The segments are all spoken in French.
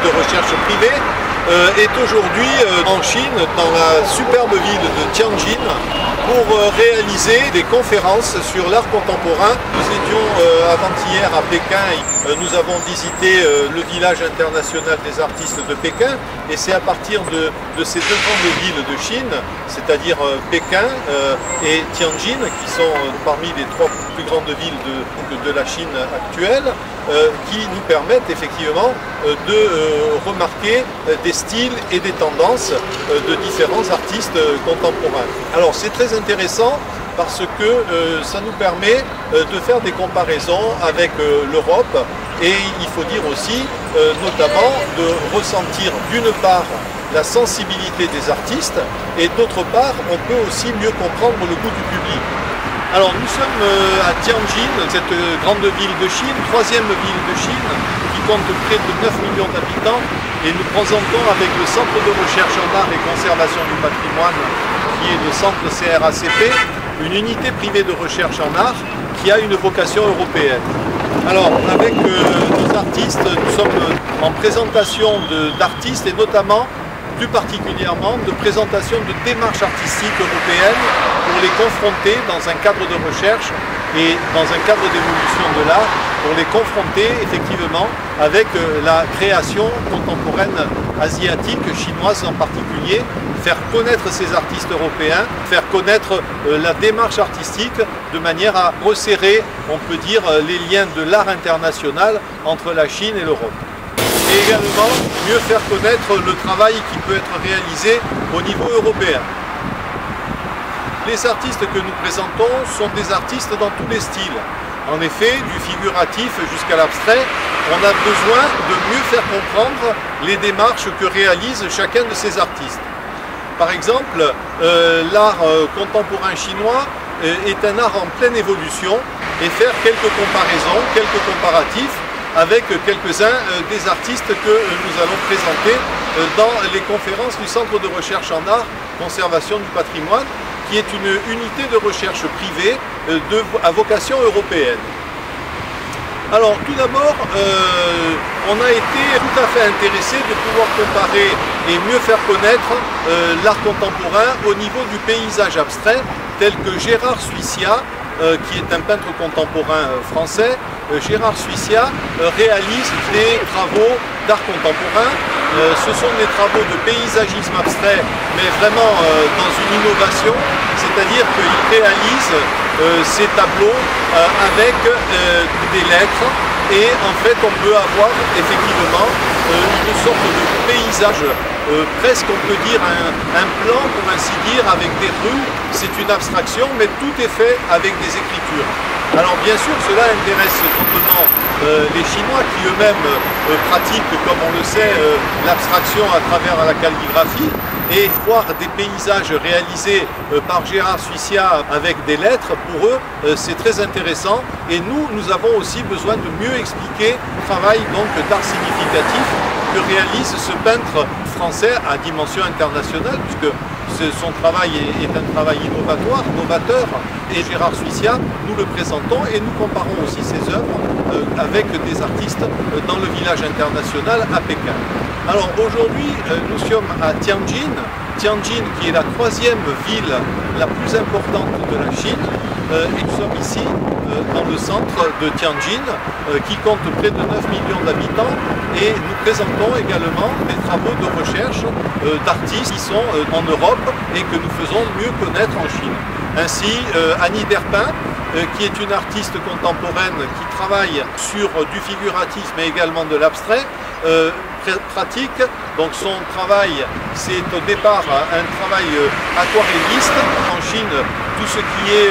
de recherche privée, est aujourd'hui en Chine, dans la superbe ville de Tianjin, pour réaliser des conférences sur l'art contemporain. Nous étions avant-hier à Pékin, nous avons visité le village international des artistes de Pékin, et c'est à partir de ces deux grandes villes de Chine, c'est-à-dire Pékin et Tianjin, qui sont parmi les trois plus grandes villes de la Chine actuelle, qui nous permettent effectivement de remarquer des styles et des tendances de différents artistes contemporains. Alors c'est très intéressant parce que ça nous permet de faire des comparaisons avec l'Europe, et il faut dire aussi notamment de ressentir d'une part la sensibilité des artistes, et d'autre part on peut aussi mieux comprendre le goût du public. Alors nous sommes à Tianjin, cette grande ville de Chine, troisième ville de Chine, qui compte près de 9 millions d'habitants, et nous présentons avec le Centre de recherche en art et conservation du patrimoine, qui est le centre CRACP, une unité privée de recherche en art qui a une vocation européenne. Alors avec nos artistes, nous sommes en présentation d'artistes, et notamment plus particulièrement de présentation de démarches artistiques européennes pour les confronter dans un cadre de recherche et dans un cadre d'évolution de l'art, pour les confronter effectivement avec la création contemporaine asiatique, chinoise en particulier, faire connaître ces artistes européens, faire connaître la démarche artistique de manière à resserrer, on peut dire, les liens de l'art international entre la Chine et l'Europe. Et également mieux faire connaître le travail qui peut être réalisé au niveau européen. Les artistes que nous présentons sont des artistes dans tous les styles. En effet, du figuratif jusqu'à l'abstrait, on a besoin de mieux faire comprendre les démarches que réalise chacun de ces artistes. Par exemple, l'art contemporain chinois est un art en pleine évolution, et faire quelques comparaisons, quelques comparatifs avec quelques-uns des artistes que nous allons présenter dans les conférences du Centre de recherche en art, conservation du patrimoine, qui est une unité de recherche privée à vocation européenne. Alors tout d'abord, on a été tout à fait intéressé de pouvoir comparer et mieux faire connaître l'art contemporain au niveau du paysage abstrait, tel que Gérard Suissia, qui est un peintre contemporain français. Gérard Suissia réalise des travaux d'art contemporain. Ce sont des travaux de paysagisme abstrait, mais vraiment dans une innovation, c'est-à-dire qu'il réalise ces tableaux avec des lettres, et en fait on peut avoir effectivement une sorte de paysage, presque on peut dire un plan pour ainsi dire, avec des rues. C'est une abstraction, mais tout est fait avec des écritures. Alors bien sûr, cela intéresse complètement les Chinois, qui eux-mêmes pratiquent, comme on le sait, l'abstraction à travers la calligraphie, et voir des paysages réalisés par Gérard Suissia avec des lettres, pour eux, c'est très intéressant. Et nous avons aussi besoin de mieux expliquer le travail d'art significatif que réalise ce peintre français à dimension internationale, puisque son travail est un travail novateur, et Gérard Suissia, nous le présentons, et nous comparons aussi ses œuvres avec des artistes dans le village international à Pékin. Alors aujourd'hui, nous sommes à Tianjin, qui est la troisième ville la plus importante de la Chine, et nous sommes ici dans le centre de Tianjin, qui compte près de 9 millions d'habitants, et nous présentons également des travaux de recherche d'artistes qui sont en Europe et que nous faisons mieux connaître en Chine. Ainsi, Annie Derpin, qui est une artiste contemporaine qui travaille sur du figuratif mais également de l'abstrait, pratique. Donc son travail, c'est au départ un travail aquarelliste. En Chine, tout ce qui est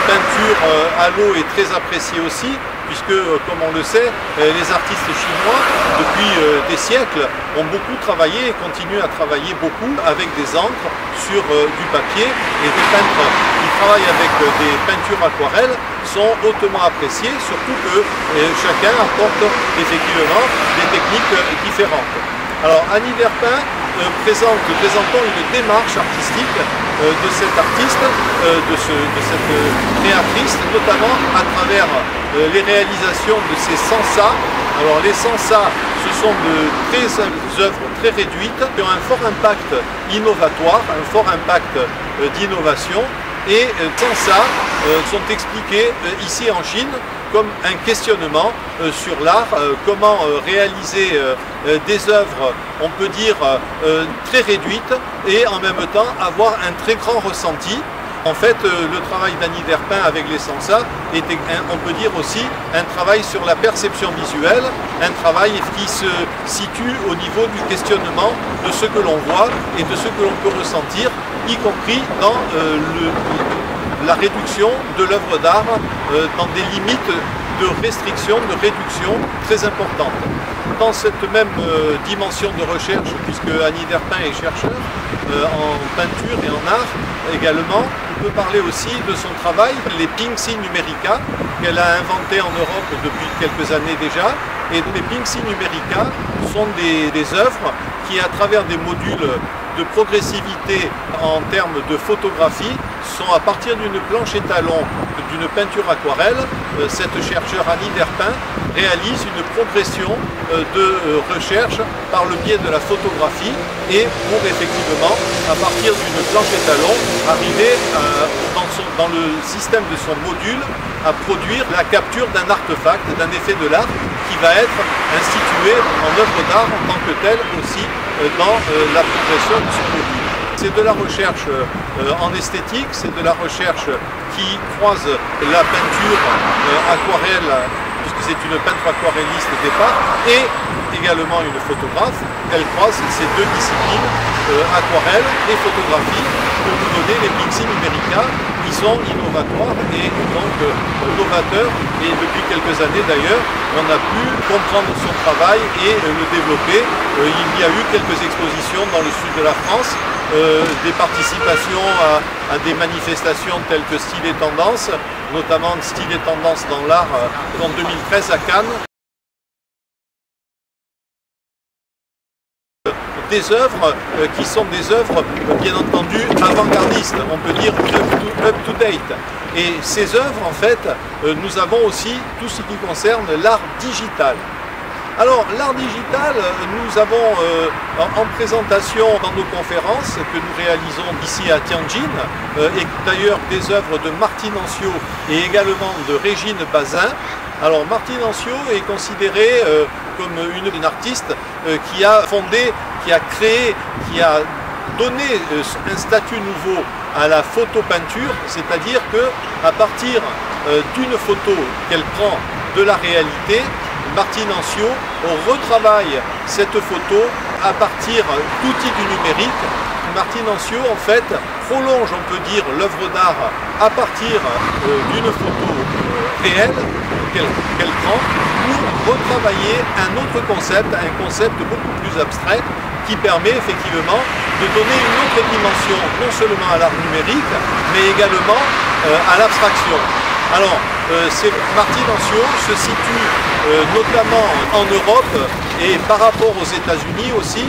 peinture à l'eau est très apprécié aussi, puisque, comme on le sait, les artistes chinois, depuis des siècles, ont beaucoup travaillé et continuent à travailler beaucoup avec des encres sur du papier, et des peintres qui travaillent avec des peintures aquarelles sont hautement appréciés, surtout que chacun apporte effectivement des techniques différentes. Alors Annie Derpin présentons une démarche artistique de cet artiste, de cette créatrice, notamment à travers les réalisations de ces sansas Alors les sans-ça, ce sont des œuvres très réduites qui ont un fort impact innovatoire, un fort impact d'innovation. Et sans ça sont expliqués ici en Chine comme un questionnement sur l'art, comment réaliser des œuvres, on peut dire, très réduites et en même temps avoir un très grand ressenti. En fait, le travail d'Annie Derpin avec les sans-ça est, on peut dire aussi, un travail sur la perception visuelle, un travail qui se situe au niveau du questionnement de ce que l'on voit et de ce que l'on peut ressentir, y compris dans la réduction de l'œuvre d'art dans des limites de restriction, de réduction très importantes. Dans cette même dimension de recherche, puisque Annie Derpin est chercheur en peinture et en art également, on peut parler aussi de son travail, les Pingxi Numerica, qu'elle a inventé en Europe depuis quelques années déjà. Et les Pingxi Numerica sont des œuvres qui, à travers des modules de progressivité en termes de photographie, sont à partir d'une planche étalon, d'une peinture aquarelle. Cette chercheure Annie Derpin réalise une progression de recherche par le biais de la photographie et pour effectivement, à partir d'une planche étalon, arriver dans le système de son module à produire la capture d'un artefact, d'un effet de l'art qui va être institué en œuvre d'art en tant que tel aussi dans la progression de ce module. C'est de la recherche en esthétique, c'est de la recherche qui croise la peinture aquarelle, puisque c'est une peintre aquarelliste au départ, et également une photographe. Elle croise ces deux disciplines, aquarelle et photographie, pour nous donner les Pingxi Numerica qui sont innovatoires et donc novateurs. Et depuis quelques années d'ailleurs, on a pu comprendre son travail et le développer. Il y a eu quelques expositions dans le sud de la France, des participations à des manifestations telles que Style et Tendance, notamment Style et Tendance dans l'art en 2013 à Cannes. Des œuvres qui sont des œuvres bien entendu avant-gardistes, on peut dire up to date. Et ces œuvres en fait, nous avons aussi tout ce qui concerne l'art digital. Alors l'art digital, nous avons en présentation dans nos conférences que nous réalisons ici à Tianjin, et d'ailleurs des œuvres de Martine Ancio et également de Régine Bazin. Alors Martine Ancio est considérée comme une artiste qui a fondé, qui a créé, qui a donné un statut nouveau à la photopeinture, c'est-à-dire qu'à partir d'une photo qu'elle prend de la réalité, Martine Ancio retravaille cette photo à partir d'outils du numérique. Martine Ancio en fait prolonge, on peut dire, l'œuvre d'art à partir d'une photo réelle qu'elle prend pour retravailler un autre concept, un concept beaucoup plus abstrait qui permet effectivement de donner une autre dimension non seulement à l'art numérique mais également à l'abstraction. Alors, Martine Ancio se situe notamment en Europe et par rapport aux États-Unis aussi,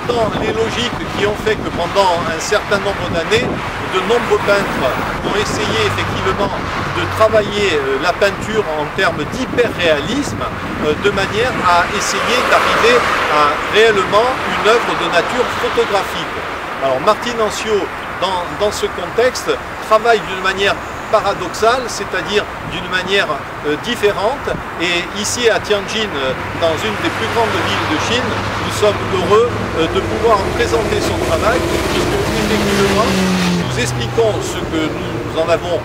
dans les logiques qui ont fait que pendant un certain nombre d'années, de nombreux peintres ont essayé effectivement de travailler la peinture en termes d'hyper-réalisme de manière à essayer d'arriver à réellement une œuvre de nature photographique. Alors Martine Ancio, dans ce contexte, travaille d'une manière paradoxale, c'est-à-dire d'une manière différente. Et ici à Tianjin, dans une des plus grandes villes de Chine, nous sommes heureux de pouvoir présenter son travail, puisque effectivement nous expliquons ce que nous en avons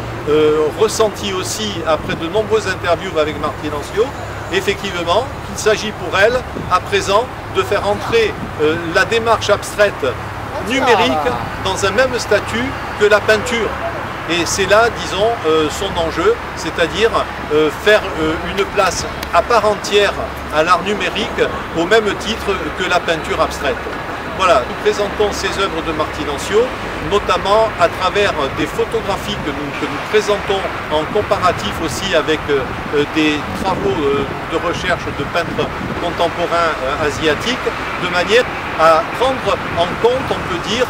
ressenti aussi après de nombreuses interviews avec Martine Ancio. Effectivement, il s'agit pour elle, à présent, de faire entrer la démarche abstraite numérique dans un même statut que la peinture. Et c'est là, disons, son enjeu, c'est-à-dire faire une place à part entière à l'art numérique au même titre que la peinture abstraite. Voilà, nous présentons ces œuvres de Martine Ancio, notamment à travers des photographies que nous présentons en comparatif aussi avec des travaux de recherche de peintres contemporains asiatiques, de manière à prendre en compte, on peut dire,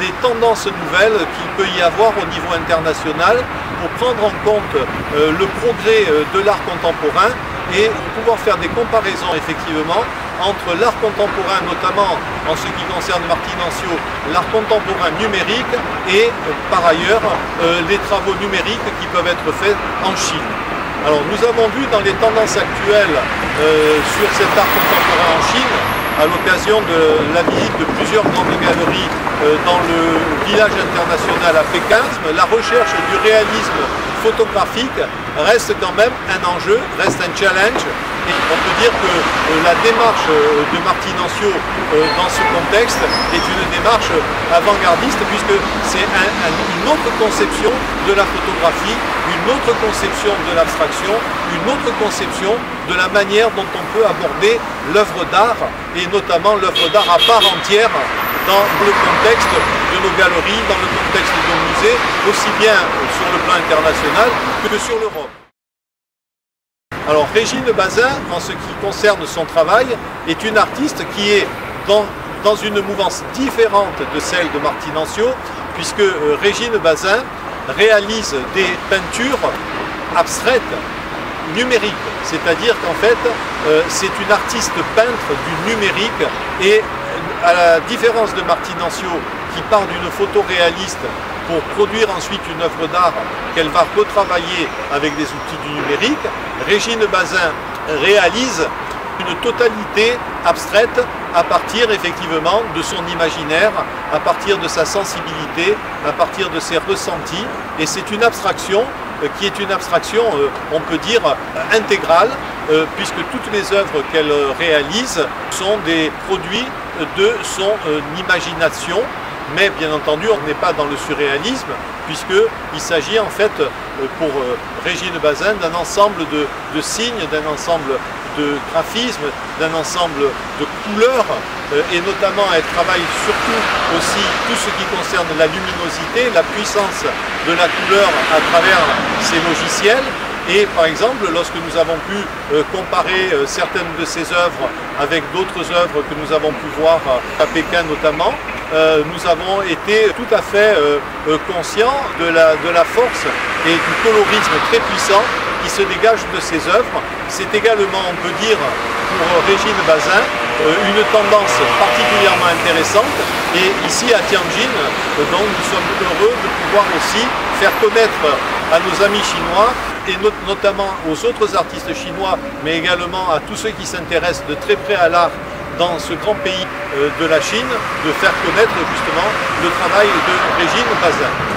les tendances nouvelles qu'il peut y avoir au niveau international pour prendre en compte le progrès de l'art contemporain et pouvoir faire des comparaisons effectivement entre l'art contemporain, notamment en ce qui concerne Martinencio, l'art contemporain numérique et par ailleurs les travaux numériques qui peuvent être faits en Chine. Alors nous avons vu dans les tendances actuelles sur cet art contemporain en Chine, à l'occasion de la visite de plusieurs grandes galeries dans le village international à Pékin, la recherche du réalisme photographique reste quand même un enjeu, reste un challenge. Et on peut dire que la démarche de Martinencio dans ce contexte est une démarche avant-gardiste puisque c'est une autre conception de la photographie, une autre conception de l'abstraction, une autre conception de la manière dont on peut aborder l'œuvre d'art et notamment l'œuvre d'art à part entière dans le contexte de nos galeries, dans le contexte de nos musées, aussi bien sur le plan international que sur l'Europe. Alors Régine Bazin, en ce qui concerne son travail, est une artiste qui est dans une mouvance différente de celle de Martinencio, puisque Régine Bazin réalise des peintures abstraites, numériques. C'est-à-dire qu'en fait, c'est une artiste peintre du numérique et à la différence de Martinencio qui part d'une photo réaliste pour produire ensuite une œuvre d'art qu'elle va retravailler avec des outils du numérique, Régine Bazin réalise une totalité abstraite à partir effectivement de son imaginaire, à partir de sa sensibilité, à partir de ses ressentis. Et c'est une abstraction qui est une abstraction, on peut dire, intégrale, puisque toutes les œuvres qu'elle réalise sont des produits de son imagination. Mais bien entendu, on n'est pas dans le surréalisme, puisqu'il s'agit en fait pour Régine Bazin d'un ensemble de signes, d'un ensemble de graphismes, d'un ensemble de couleurs, et notamment elle travaille surtout aussi tout ce qui concerne la luminosité, la puissance de la couleur à travers ses logiciels. Et par exemple, lorsque nous avons pu comparer certaines de ses œuvres avec d'autres œuvres que nous avons pu voir à Pékin notamment, nous avons été tout à fait conscients de la force et du colorisme très puissant qui se dégage de ces œuvres. C'est également, on peut dire, pour Régine Bazin, une tendance particulièrement intéressante. Et ici à Tianjin, donc, nous sommes heureux de pouvoir aussi faire connaître à nos amis chinois et notamment aux autres artistes chinois, mais également à tous ceux qui s'intéressent de très près à l'art dans ce grand pays de la Chine, de faire connaître justement le travail de Régine Bazin.